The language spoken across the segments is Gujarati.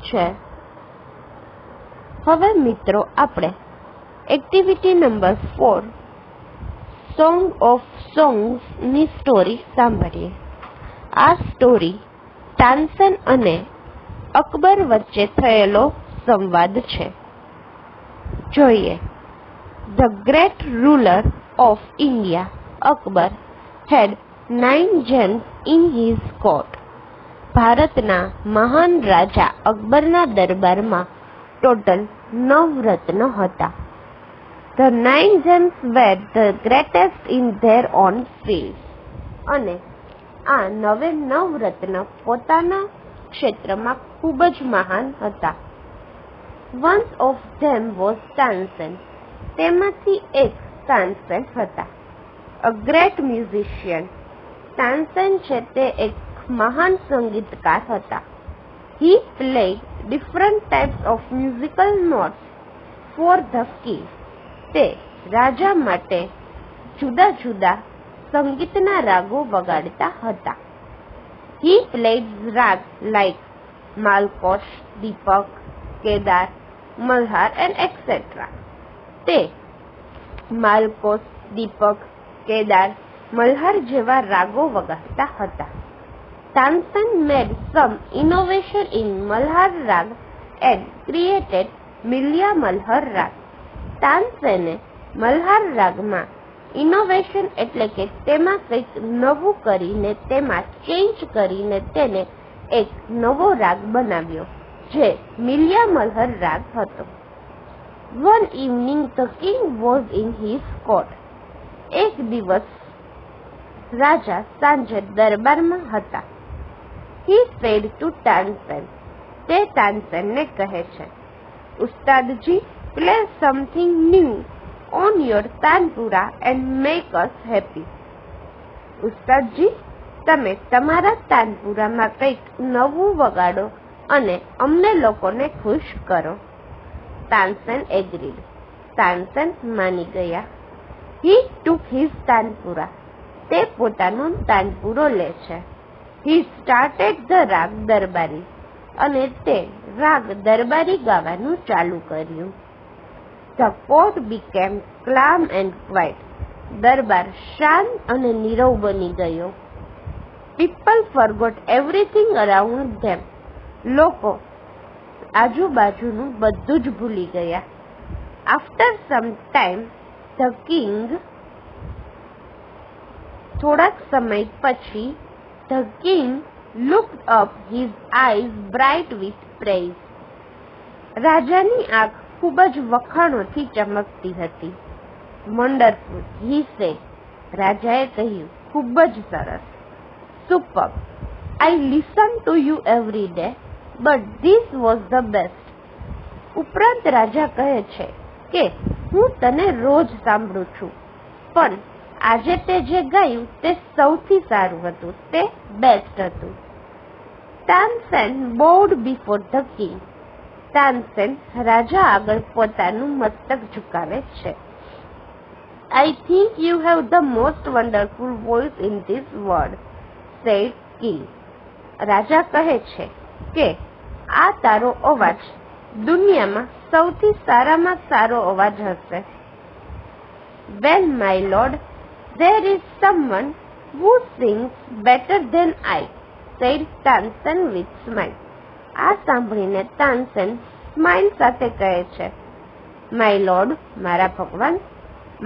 છે. હવે મિત્રો આપણે activity number 4 song of songs ની સ્ટોરી સાંભળીએ. આ સ્ટોરી તાનસેન અને અકબર વચ્ચે થયેલો સંવાદ છે. જોઈએ. The great ruler of India Akbar had 9 gems in his court. ભારતના મહાન રાજા અકબરના દરબારમાં ટોટલ 9 રત્ન હતા. The 9 gems were the greatest in their own fields. અને આ 9 રત્ન પોતાના ક્ષેત્રમાં ખૂબ જ મહાન હતા. One of them was Tansen. તેમાંથી એક તાનસેન હતા. A great musician. તાનસેન છે તે એક મહાન સંગીતકાર હતા. He played different types of musical notes for the king. તે રાજા માટે જુદા જુદા સંગીતના રાગો વગાડતા હતા. He played રાગ like માલકોશ, Deepak, Kedar, Malhar and etc. તે માલકોશ, દીપક, કેદાર, મલ્હાર જેવા રાગો વગાડતા હતા. Tansen made some innovation in Malhar રાગ and created મિલિયા મલ્હાર રાગ. તાનસેને મલ્હાર રાગમાં ઇનોવેશન એટલે કે તેમાં કંઈક નવું કરીને તેમાં ચેન્જ કરીને તેને એક નવો રાગ બનાવ્યો જે મિલિયા મલ્હાર રાગ હતો. One evening the king was in his court. એક દિવસ રાજા સાંજે દરબારમાં હતા. He said to Tansen. તે તાનસેનને કહે છે, ઉસ્તાદજી, play something new on your tanpura and make us happy. ઉસ્તાદજી, તમે તમારા તાનપુરામાં કંઈક નવું વગાડો અને અમને લોકોને ખુશ કરો. તાનસેન agreed. તાનસેન માની ગયા. He took his tanpura. તે પોતાનો તાનપુરો લે છે. He started the રાગ દરબારી. અને તે રાગ દરબારી ગાવાનું ચાલુ કર્યું. The court became calm and quiet. દરબાર શાંત અને નીરવ બની ગયો. People forgot everything around them. લોકો આજુબાજુનું બધું જ ભૂલી ગયા. After some time, the king. થોડાક સમય પછી the king looked up, his eyes bright with praise. રાજાની આંખ ખૂબ જ વખાણોથી ચમકતી હતી. Wonderful, he said. રાજાએ કહ્યું, ખૂબ જ સરસ. Superb. I listen to you every day, but this was the best. ઉપરાંત રાજા કહે છે કે હું તને રોજ સાંભળું છું, પણ આજે તે જે ગાયું તે સૌથી સારું હતું, તે બેસ્ટ હતું. Tansen bowed before the king. Tansen રાજા આગળ પોતાનું મસ્તક ઝુકાવે છે. I think you have the most wonderful voice in this world, said king. રાજા કહે છે કે આ તારો અવાજ દુનિયામાં સૌથી સારામાં સારો અવાજ હશે. Well, my lord, there is someone who sings better than I, said Tansen with smile. આ સાંભળીને તાનસેન સ્માઇલ સાથે કહે છે, My lord, મારા ભગવાન,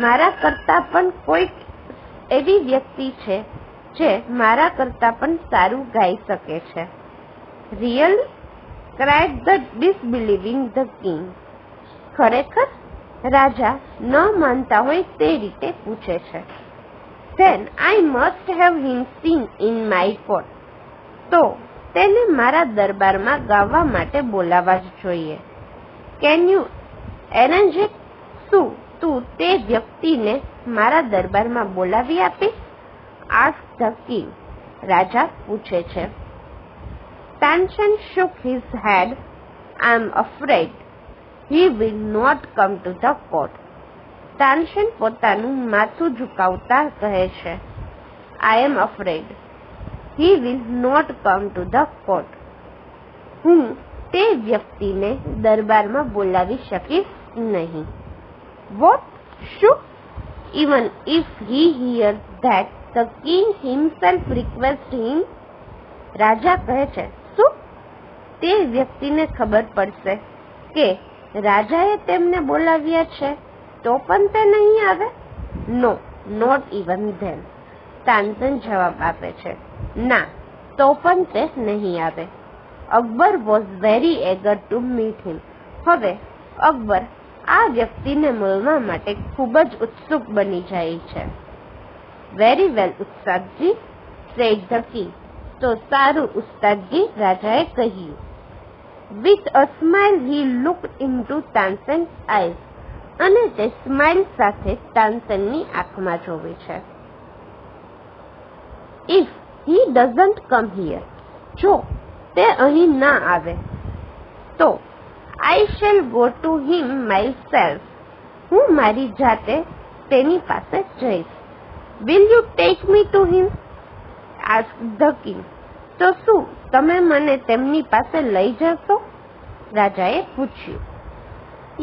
મારા કરતા પણ કોઈક એવી વ્યક્તિ છે જે મારા કરતા પણ સારું ગાઈ શકે છે. Really? cried the disbelieving the king. ખરેખર? રાજા ન માનતા હોય તે રીતે પૂછે છે. Then I must have him sing in my court. તો તેને મારા દરબારમાં ગાવા માટે બોલાવવા જ જોઈએ. Can you arrange it? શું તું તે વ્યક્તિને મારા દરબારમાં બોલાવી આપીશ? Asked the king. રાજા પૂછે છે. Tansen shook his head. I am afraid he will not come to the court. Tansen પોતાનું માથું ઝુકાવતા કહે છે, I am afraid he will not come to the court. હું તે વ્યક્તિને દરબારમાં બોલાવી શકીશ નહીં. વોટ? શું? Even if he hears that the king himself requests him. રાજા કહે છે, શું? તે વ્યક્તિને ખબર પડશે કે રાજાએ તેમને બોલાવ્યા છે તો પણ તે નહીં આવે? No, not even then. Tansen જવાબ આપે છે, ના, તો પણ તે નહીં આવે. Akbar was very eager to meet him. હવે અકબર આ વ્યક્તિને મળવા માટે ખૂબ જ ઉત્સુક બની જાય છે. વેરી વેલ ઉસ્તાદજી, સેડ ધ કિંગ. તો સારું ઉસ્તાદજી, રાજાએ કહ્યું. With a smile he looked into Tansen's eyes. અને તે સ્માઇલ સાથે તાનસેનની આંખમાં જોવે છે. If he doesn't come here. જો તે અહીં ના આવે તો I shall go to him myself. હું મારી જાતે તેની પાસે જઈશ. Will you take me to him? Ask the king. તો શું તમે મને તેમની પાસે લઈ જશો? રાજાએ પૂછ્યું.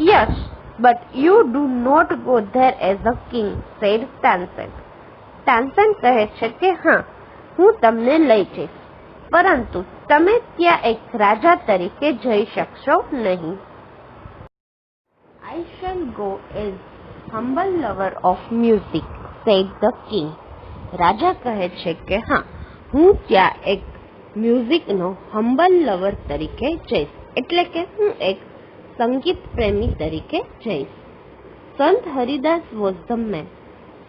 Yes, but you do not go there as a king, said Tansen. Tansen કહે છે કે હા, હું તમને લઈ જઈશ, પરંતુ તમે ત્યાં એક રાજા તરીકે જઈ શકશો નહીં. I shall go as humble lover of music, said the king. રાજા કહે છે કે હા, હું ત્યાં એક મ્યુઝિકનો હમ્બલ લવર તરીકે જઈશ, એટલે કે હું એક સંગીત પ્રેમી તરીકે જઈશ. સંત હરિદાસ વોઝ ધ મેન.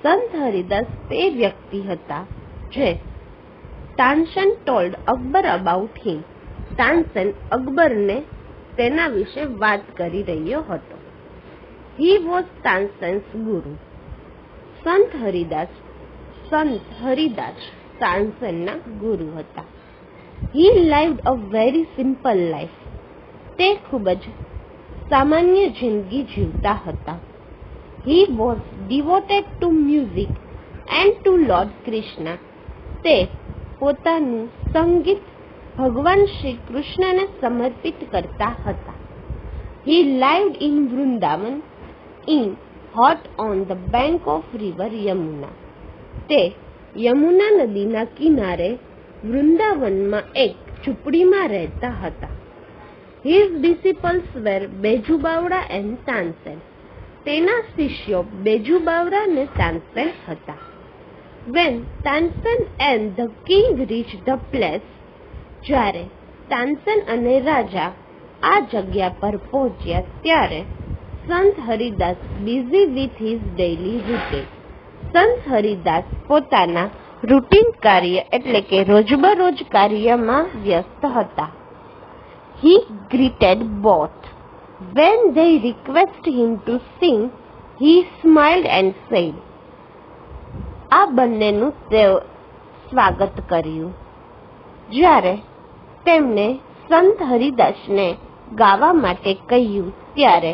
સંત હરિદાસ તે વ્યક્તિ હતા જે તાનસેન ટોલ્ડ અકબર અબાઉટ હિમ. તાનસેન અકબરને તેના વિશે વાત કરી રહ્યો હતો. હી વોઝ તાનસેન્સ ગુરુ. સંત હરિદાસ તાનસેનના ગુરુ હતા. He lived a very simple life. તે ખૂબ જ સામાન્ય જિંદગી જીવતા હતા. He was devoted to music and to lord Krishna. તે પોતાનું સંગીત ભગવાન શ્રી કૃષ્ણને સમર્પિત કરતા હતા. He lived in Vrindavan in hut on the bank of river Yamuna. તે યમુના નદીના કિનારે વૃંદાવનમાં એક ઝૂંપડીમાં રહેતા હતા. His disciples were Baiju Bawra and Tansen. તેના શિષ્યો બેજુ બાવડા અને તાનસેન હતા. Van Tansen and the king reach the place. જ્યારે તાનસેન અને રાજા આ જગ્યા પર પહોંચ્યા ત્યારે સંત Haridas busy with his daily routine. સંત હરિદાસ પોતાના રૂટીન કાર્ય એટલે કે રોજબરોજ કાર્યમાં વ્યસ્ત હતા. He greeted both. When they requested him to sing, he smiled and said. આ બંનેનું તેઓ સ્વાગત કર્યું. જ્યારે તેમણે સંત હરિદાસને ગાવા માટે કહ્યું ત્યારે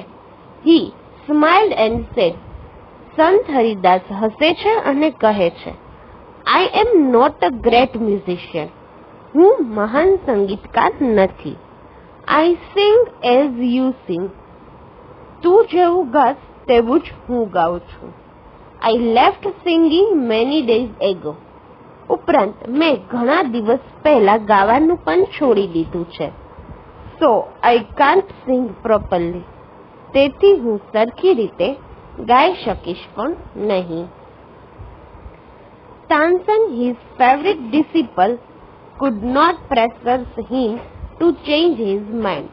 he smiled and said. સંત હરિદાસ હસે છે અને કહે છે, I am not a great musician. હું મહાન સંગીતકાર નથી. I sing as you sing. તું જેવું ગાસ તેવું જ હું ગાઉં છું. I left singing many days ago. ઉપરાંત મેં ઘણા દિવસ પહેલા ગાવાનું પણ છોડી દીધું છે. So I can't sing properly. તેથી હું સરખી રીતે ગાઈ શકીશ પણ નહીં. Tansen, his favorite disciple, could not pressure him to change his mind.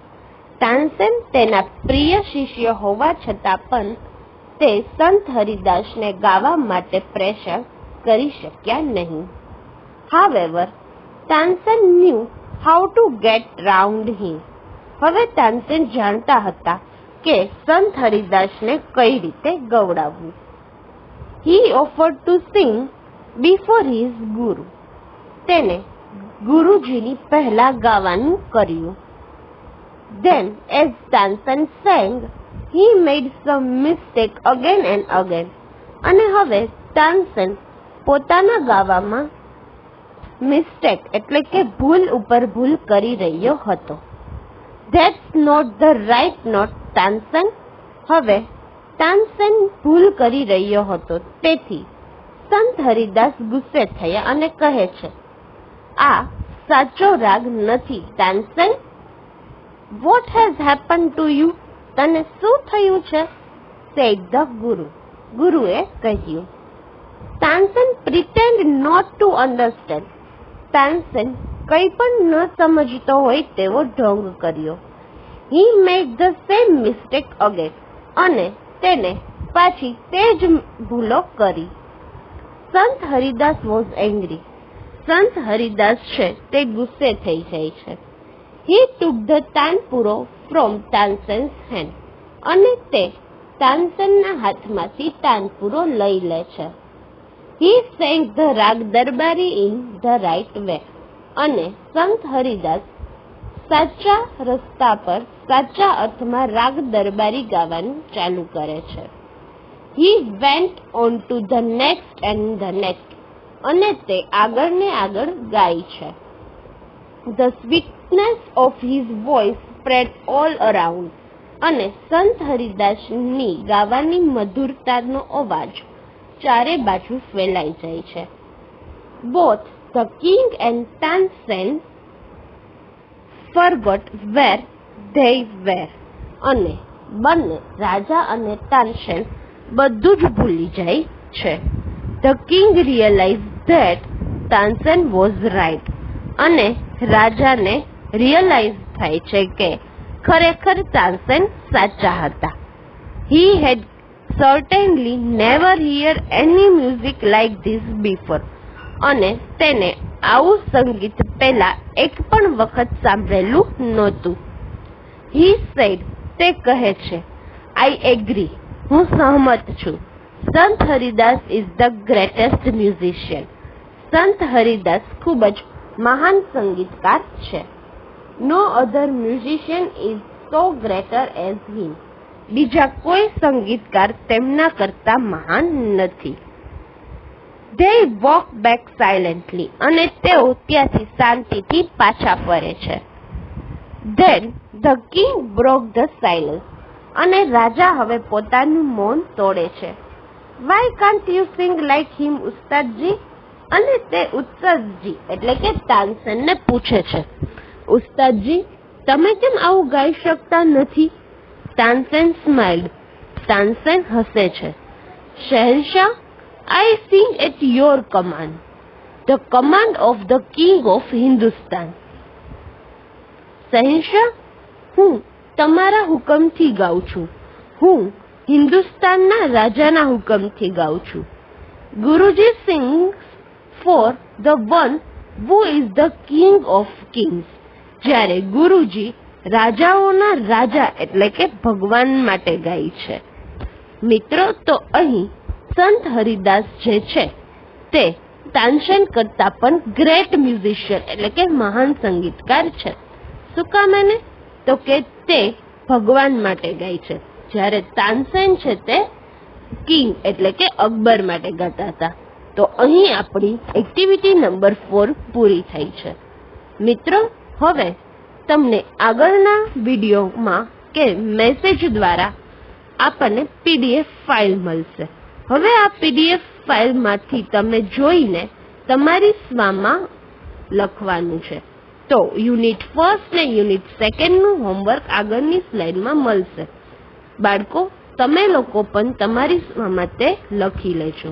Tansen તેના પ્રિય શિષ્ય હોવા છતાં પણ તે સંત હરિદાસને ગાવા માટે પ્રેશર કરી શક્યા નહીં. However, Tansen knew how to get round him. હવે તાનસેન જાણતા હતા કે સંત હરિદાસને કઈ રીતે ગવડાવવું. He offered to sing before his guru. તેને ગુરુજીની પહેલા ગાવાનું કર્યું. Then, as Tansen sang, he made some mistake again and again. અને હવે તાનસેન પોતાના ગાવામાં મિસ્ટેક એટલે કે ભૂલ ઉપર ભૂલ કરી રહ્યો હતો. That's not the right note Tansen. હવે તાનસેન ભૂલ કરી રહ્યો હતો, તેથી સંત હરિદાસ ગુસ્સે થયા અને કહે છે, આ સાચો રાગ નથી Tansen. What has happen to you? તને શું થયું છે? Said the guru. ગુરુએ કહ્યું. Tansen pretend not to understand. Tansen કંઈ પણ ન સમજતો હોય તેવો ઢોંગ કર્યો. He made the same mistake again. અને તેને પાછી તે જ ભૂલો કરી. સંત હરિદાસ વોઝ એંગ્રી. સંત હરિદાસ છે તે ગુસ્સે થઈ જાય છે. હી ટુક ધ તાનપુરો ફ્રોમ તાનસેન્સ હેન્ડ. અને તે તાનસેનના હાથમાંથી તાનપુરો લઈ લે છે. હી સેંગ ધ રાગ દરબારી ઇન ધ રાઇટ વે. અને સંત હરિદાસ સાચા રસ્તા પર સાચા અર્થમાં રાગ દરબારી ગાવાનું ચાલુ કરે છે. He went on to the next and the next. અને તે આગળ ને આગળ ગાય છે. The sweetness of his voice spread all around. અને સંત હરિદાસની ગાવાની મધુરતાનો અવાજ ચારે બાજુ ફેલાઈ જાય છે. Both the king and Tansen forgot where they were. અને બંને રાજા અને તાનસેન બધું જ ભૂલી જાય છે. The king realize that Tansen was right. અને રાજાને રિયલાઇઝ થાય છે કે ખરેખર તાનસેન સાચા હતા. He had certainly never hear any music like this before. અને તેને આવું સંગીત પહેલા એક પણ વખત સાંભળેલું નહોતું. He said. તે કહે છે, આઈ એગ્રી. હું સહમત છું. Sant Haridas is the greatest musician. Sant Haridas ખૂબ જ મહાન સંગીતકાર છે. No other musician is so greater as him. બીજા કોઈ સંગીતકાર તેમના કરતા મહાન નથી. They walk back silently. અને તેઓ ત્યાંથી શાંતિથી પાછા ફરે છે. Then the king broke the silence. અને રાજા હવે પોતાનું મૌન તોડે છે. Why can't you Singh like હિમ ઉસ્તાદજી? અને તે ઉસ્તાદજી એટલે કે તાનસેનને પૂછે છે, ઉસ્તાદજી તમે કેમ આવું ગાઈ શકતા નથી? તાનસેન સ્માઇલ્ડ. તાનસેન હસે છે. શહેનશાહ, I sing at your command. The command of the king of Hindustan. શહેનશાહ, હું તમારા હુકમથી ગાઉં છું. હું હિન્દુસ્તાનના રાજાના હુકમથી ગાઉં છું. Guruji sings for the one who is the king of kings. જ્યારે ગુરુજી રાજાઓના રાજા એટલે કે ભગવાન માટે ગાય છે. મિત્રો, તો અહીં સંત હરિદાસ જે છે તે તાનસેન કરતા પણ ગ્રેટ મ્યુઝિશિયન એટલે કે મહાન સંગીતકાર છે. શું કામ એને? તો કે તે ભગવાન માટે ગાય છે, જ્યારે તાનસેન છે તે કિંગ એટલે કે અકબર માટે ગાતા હતા. તો અહીં આપણી એક્ટિવિટી નંબર 4 પૂરી થઈ છે. મિત્રો, હવે તમને આગળના વિડીયોમાં કે મેસેજ દ્વારા આપણને PDF ફાઇલ મળશે. હવે આ PDF ફાઇલમાંથી તમે જોઈને તમારી સ્વામાં લખવાનું છે. તો યુનિટ 1 ને યુનિટ 2 નું હોમવર્ક આગળની સ્લાઇડમાં મળશે. બાળકો, તમે લોકો પણ તમારી સ્વામાં તે લખી લેજો.